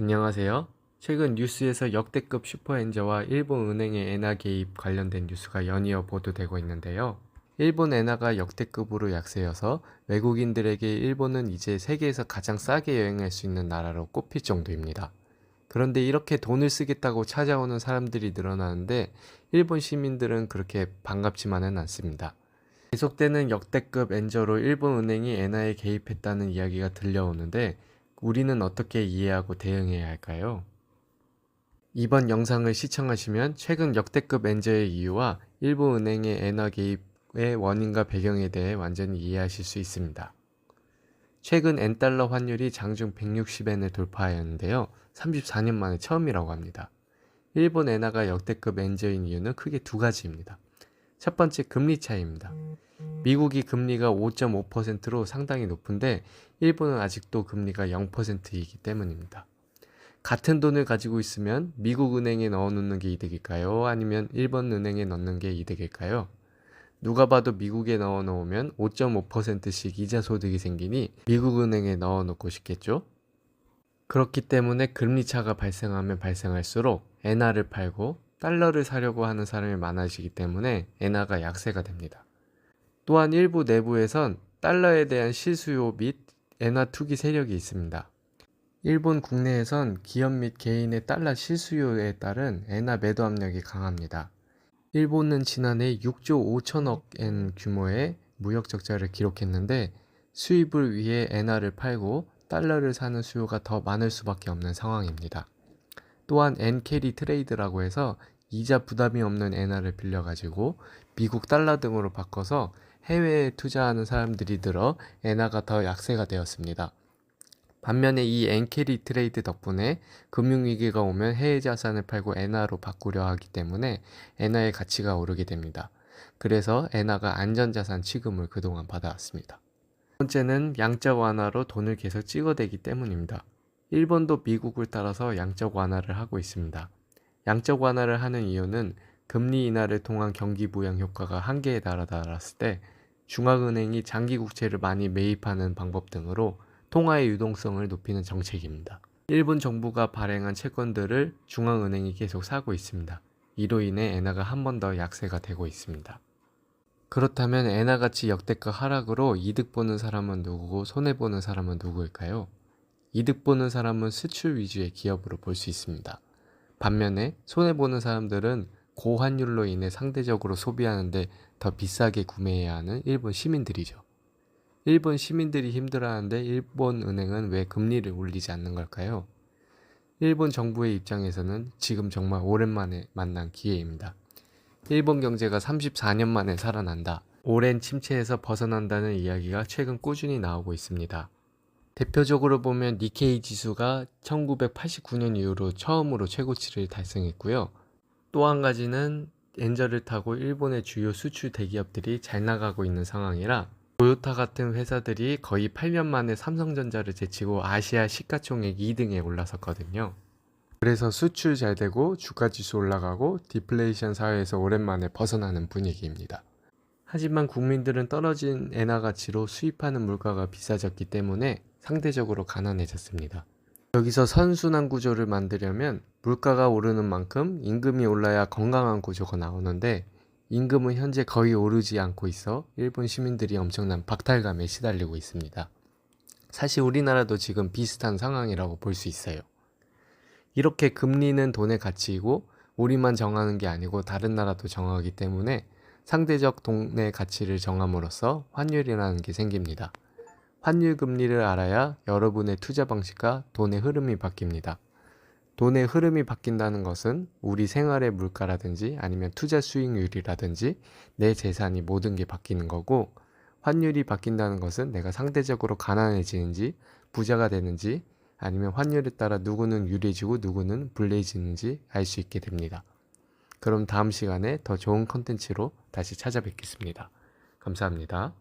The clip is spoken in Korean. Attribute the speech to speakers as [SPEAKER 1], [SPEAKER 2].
[SPEAKER 1] 안녕하세요. 최근 뉴스에서 역대급 슈퍼엔저와 일본 은행의 엔화 개입 관련된 뉴스가 연이어 보도되고 있는데요. 일본 엔화가 역대급으로 약세여서 외국인들에게 일본은 이제 세계에서 가장 싸게 여행할 수 있는 나라로 꼽힐 정도입니다. 그런데 이렇게 돈을 쓰겠다고 찾아오는 사람들이 늘어나는데 일본 시민들은 그렇게 반갑지만은 않습니다. 계속되는 역대급 엔저로 일본 은행이 엔화에 개입했다는 이야기가 들려오는데 우리는 어떻게 이해하고 대응해야 할까요? 이번 영상을 시청하시면 최근 역대급 엔저의 이유와 일본 은행의 엔화 개입의 원인과 배경에 대해 완전히 이해하실 수 있습니다. 최근 엔달러 환율이 장중 160엔을 돌파하였는데요. 34년 만에 처음이라고 합니다. 일본 엔화가 역대급 엔저인 이유는 크게 두 가지입니다. 첫 번째, 금리 차이입니다. 미국이 금리가 5.5%로 상당히 높은데 일본은 아직도 금리가 0%이기 때문입니다. 같은 돈을 가지고 있으면 미국 은행에 넣어놓는 게 이득일까요? 아니면 일본 은행에 넣는 게 이득일까요? 누가 봐도 미국에 넣어놓으면 5.5%씩 이자 소득이 생기니 미국 은행에 넣어놓고 싶겠죠? 그렇기 때문에 금리 차가 발생하면 발생할수록 엔화를 팔고 달러를 사려고 하는 사람이 많아지기 때문에 엔화가 약세가 됩니다. 또한 일부 내부에선 달러에 대한 실수요 및 엔화 투기 세력이 있습니다. 일본 국내에선 기업 및 개인의 달러 실수요에 따른 엔화 매도 압력이 강합니다. 일본은 지난해 6조 5천억 엔 규모의 무역 적자를 기록했는데 수입을 위해 엔화를 팔고 달러를 사는 수요가 더 많을 수밖에 없는 상황입니다. 또한 엔캐리 트레이드라고 해서 이자 부담이 없는 엔화를 빌려가지고 미국 달러 등으로 바꿔서 해외에 투자하는 사람들이 늘어 엔화가 더 약세가 되었습니다. 반면에 이 엔캐리 트레이드 덕분에 금융위기가 오면 해외 자산을 팔고 엔화로 바꾸려 하기 때문에 엔화의 가치가 오르게 됩니다. 그래서 엔화가 안전자산 취급을 그동안 받아왔습니다. 두 번째는 양적 완화로 돈을 계속 찍어대기 때문입니다. 일본도 미국을 따라서 양적 완화를 하고 있습니다. 양적 완화를 하는 이유는 금리 인하를 통한 경기 부양 효과가 한계에 달았을 때 중앙은행이 장기 국채를 많이 매입하는 방법 등으로 통화의 유동성을 높이는 정책입니다. 일본 정부가 발행한 채권들을 중앙은행이 계속 사고 있습니다. 이로 인해 엔화가 한 번 더 약세가 되고 있습니다. 그렇다면 엔화 가치 역대급 하락으로 이득 보는 사람은 누구고 손해 보는 사람은 누구일까요? 이득 보는 사람은 수출 위주의 기업으로 볼 수 있습니다. 반면에 손해 보는 사람들은 고환율로 인해 상대적으로 소비하는데 더 비싸게 구매해야 하는 일본 시민들이죠. 일본 시민들이 힘들어하는데 일본 은행은 왜 금리를 올리지 않는 걸까요? 일본 정부의 입장에서는 지금 정말 오랜만에 만난 기회입니다. 일본 경제가 34년 만에 살아난다. 오랜 침체에서 벗어난다는 이야기가 최근 꾸준히 나오고 있습니다. 대표적으로 보면 니케이 지수가 1989년 이후로 처음으로 최고치를 달성했고요. 또 한 가지는 엔저를 타고 일본의 주요 수출 대기업들이 잘 나가고 있는 상황이라 토요타 같은 회사들이 거의 8년 만에 삼성전자를 제치고 아시아 시가총액 2등에 올라섰거든요. 그래서 수출 잘 되고 주가지수 올라가고 디플레이션 사회에서 오랜만에 벗어나는 분위기입니다. 하지만 국민들은 떨어진 엔화 가치로 수입하는 물가가 비싸졌기 때문에 상대적으로 가난해졌습니다. 여기서 선순환 구조를 만들려면 물가가 오르는 만큼 임금이 올라야 건강한 구조가 나오는데 임금은 현재 거의 오르지 않고 있어 일본 시민들이 엄청난 박탈감에 시달리고 있습니다. 사실 우리나라도 지금 비슷한 상황이라고 볼 수 있어요. 이렇게 금리는 돈의 가치이고 우리만 정하는 게 아니고 다른 나라도 정하기 때문에 상대적 돈의 가치를 정함으로써 환율이라는 게 생깁니다. 환율 금리를 알아야 여러분의 투자 방식과 돈의 흐름이 바뀝니다. 돈의 흐름이 바뀐다는 것은 우리 생활의 물가라든지 아니면 투자 수익률이라든지 내 재산이 모든 게 바뀌는 거고, 환율이 바뀐다는 것은 내가 상대적으로 가난해지는지 부자가 되는지 아니면 환율에 따라 누구는 유리해지고 누구는 불리해지는지 알 수 있게 됩니다. 그럼 다음 시간에 더 좋은 컨텐츠로 다시 찾아뵙겠습니다. 감사합니다.